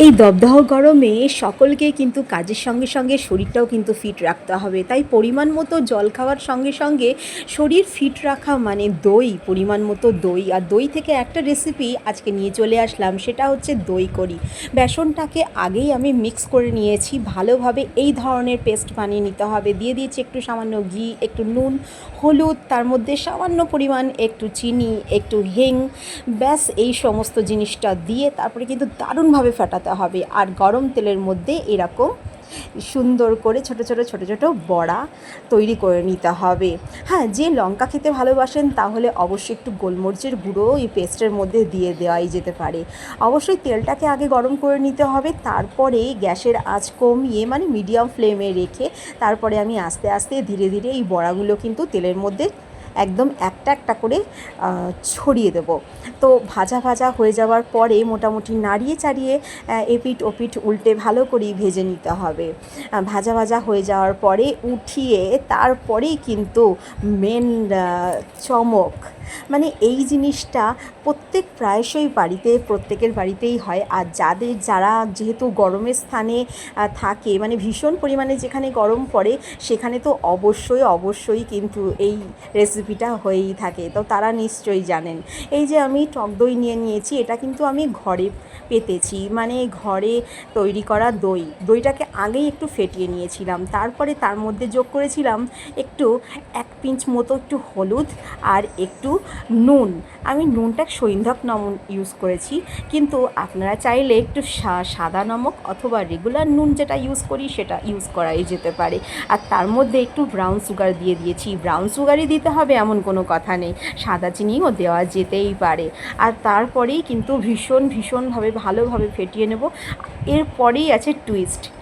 এই দবদাহ গরমে সকলকে কিন্তু কাজের সঙ্গে সঙ্গে শরীরটাও কিন্তু ফিট রাখতে হবে, তাই পরিমাণ মতো জল খাওয়ার সঙ্গে সঙ্গে শরীর ফিট রাখা মানে দই, পরিমাণ মতো দই। আর দই থেকে একটা রেসিপি আজকে নিয়ে চলে আসলাম, সেটা হচ্ছে দই কড়ি। বেসনটাকে আগেই আমি মিক্স করে নিয়েছি ভালোভাবে, এই ধরনের পেস্ট বানিয়ে নিতে হবে। দিয়ে দিয়েছি একটু সামান্য ঘি, একটু নুন, হলুদ, তার মধ্যে সামান্য পরিমাণ একটু চিনি, একটু হিং, ব্যাস এই সমস্ত জিনিসটা দিয়ে তারপরে কিন্তু দারুণভাবে ফাটাতে হবে। আর গরম তেলের মধ্যে এরকম সুন্দর করে ছোটো ছোটো ছোটো ছোটো বড়া তৈরি করে নিতে হবে। হ্যাঁ, যে লঙ্কা খেতে ভালোবাসেন তাহলে অবশ্যই একটু গোলমরিচের গুঁড়ো এই পেস্টের মধ্যে দিয়ে দেওয়াই যেতে পারে। অবশ্যই তেলটাকে আগে গরম করে নিতে হবে, তারপরে গ্যাসের আঁচ কমিয়ে মানে মিডিয়াম ফ্লেমে রেখে তারপরে আমি আস্তে আস্তে ধীরে ধীরে এই বড়াগুলো কিন্তু তেলের মধ্যে একদম একটা একটা করে ছড়িয়ে দেব। তো ভাজা ভাজা হয়ে যাওয়ার পরে মোটামুটি নাড়িয়ে চাড়িয়ে এপিঠ ওপিঠ উল্টে ভালো করেই ভেজে নিতে হবে। ভাজা ভাজা হয়ে যাওয়ার পরে উঠিয়ে তারপরেই কিন্তু মেন চমক, মানে এই জিনিসটা প্রায়শই বাড়িতে প্রত্যেকের বাড়িতেই হয়। আর যারা যেহেতু গরমের স্থানে থাকে, মানে ভীষণ পরিমাণে যেখানে গরম পড়ে সেখানে তো অবশ্যই কিন্তু এই রেসিপিটা হয়েই থাকে, তো তারা নিশ্চয়ই জানেন। এই যে আমি টক দই নিয়ে নিয়েছি, এটা কিন্তু আমি ঘরে পেতেছি, মানে ঘরে তৈরি করা দইটাকে আগেই একটু ফেটিয়ে নিয়েছিলাম, তারপরে তার মধ্যে যোগ করেছিলাম একটু 1 পিঞ্চ মতো একটু হলুদ আর একটু নুন। আমি নুনটা সৈন্ধব নমক ইউজ করেছি, কিন্তু আপনারা চাইলে একটু সাদা নমক অথবা রেগুলার নুন যেটা ইউজ করি সেটা ইউজ করাই যেতে পারে। আর তার মধ্যে একটু ব্রাউন সুগার দিয়ে দিয়েছি। ব্রাউন সুগারই দিতে হবে এমন কোনো কথা নেই, সাদা চিনিও দেওয়া যেতেই পারে। আর তারপরেই কিন্তু ভীষণভাবে ভালোভাবে ফেটিয়ে নেব। এরপরেই আছে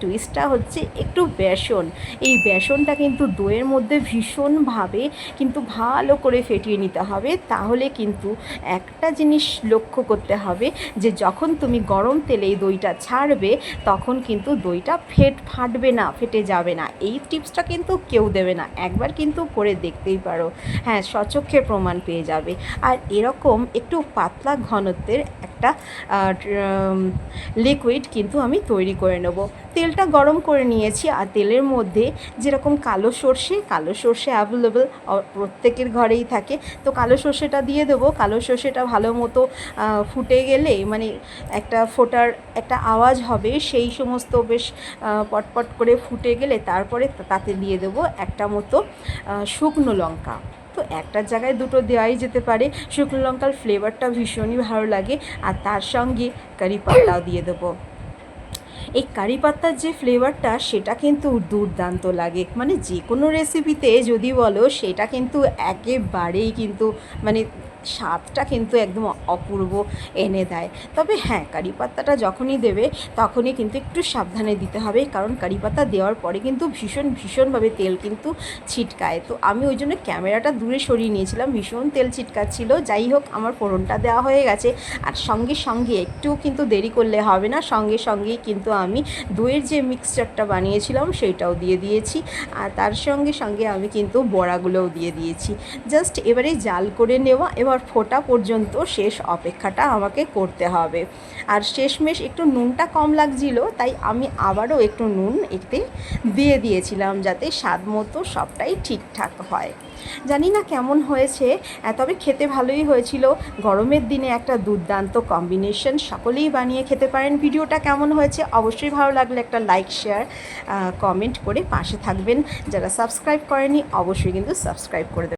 টুইস্টটা হচ্ছে একটু বেসন। এই বেসনটা কিন্তু দইয়ের মধ্যে ভীষণভাবে কিন্তু ভালো করে ফেটিয়ে নিতে হবে। তাহলে কিন্তু একটা জিনিস লক্ষ্য করতে হবে যে যখন তুমি গরম তেলে এই দইটা ছাড়বে তখন কিন্তু দইটা ফাটবে না, ফেটে যাবে না। এই টিপসটা কিন্তু কেউ দেবে না, একবার কিন্তু করে দেখতেই পারো। হ্যাঁ, স্বচক্ষে প্রমাণ পেয়ে যাবে। আর এরকম একটু পাতলা ঘনত্বের একটা লিকুইড কিন্তু আমি তৈরি করে নেব। তেলটা গরম করে নিয়েছি, আর তেলের মধ্যে যেরকম কালো সর্ষে অ্যাভেলেবেল প্রত্যেকের ঘরেই থাকে, তো কালো সর্ষেটা দিয়ে দেবো। কালো সর্ষেটা ভালো মতো ফুটে গেলে, মানে একটা ফোটার একটা আওয়াজ হবে, সেই সমস্ত বেশ পটপট করে ফুটে গেলে তারপরে তাতে দিয়ে দেবো একটা মতো শুকনো লঙ্কা। তো একটার জায়গায় দুটো দেওয়াই যেতে পারে, শুকনো লঙ্কার ফ্লেভারটা ভীষণই ভালো লাগে। আর তার সঙ্গে কারি পাতাও দিয়ে দেবো। এই কারি পাতার যে ফ্লেভারটা সেটা কিন্তু দুর্দান্ত লাগে, মানে যে কোনো রেসিপিতে যদি বলো সেটা কিন্তু একেবারেই কিন্তু মানে স্বাদটা কিন্তু একদম অপূর্ব এনে দেয়। তবে হ্যাঁ, কারি পাতাটা যখনই দেবে তখনই কিন্তু একটু সাবধানে দিতে হবে, কারণ কারি পাতা দেওয়ার পরে কিন্তু ভীষণভাবে তেল কিন্তু ছিটকায়। তো আমি ওই জন্য ক্যামেরাটা দূরে সরিয়ে নিয়েছিলাম, ভীষণ তেল ছিটকাচ্ছিল। যাই হোক, আমার ফোড়নটা দেওয়া হয়ে গেছে। আর সঙ্গে একটু কিন্তু দেরি করলে হবে না, সঙ্গেই কিন্তু আমি দইয়ের যে মিক্সচারটা বানিয়েছিলাম সেইটাও দিয়ে দিয়েছি। আর তার সঙ্গে আমি কিন্তু বড়াগুলোও দিয়ে দিয়েছি। জাস্ট এবারে জাল করে নেওয়া, এবার ফোটা পর্যন্ত শেষ অপেক্ষাটা আমাকে করতে হবে। আর শেষমেশ একটু নুনটা কম লাগছিল, তাই আমি আবারও একটু নুন এতে দিয়ে দিয়েছিলাম, যাতে স্বাদ মতো সবটাই ঠিকঠাক হয়। জানি না কেমন হয়েছে, তবে খেতে ভালোই হয়েছিল। গরমের দিনে একটা দুর্দান্ত কম্বিনেশন, সকলেই বানিয়ে খেতে পারেন। ভিডিওটা কেমন হয়েছে অবশ্যই ভালো লাগলে একটা লাইক, শেয়ার, কমেন্ট করে পাশে থাকবেন। যারা সাবস্ক্রাইব করেনি অবশ্যই কিন্তু সাবস্ক্রাইব করে দেবেন।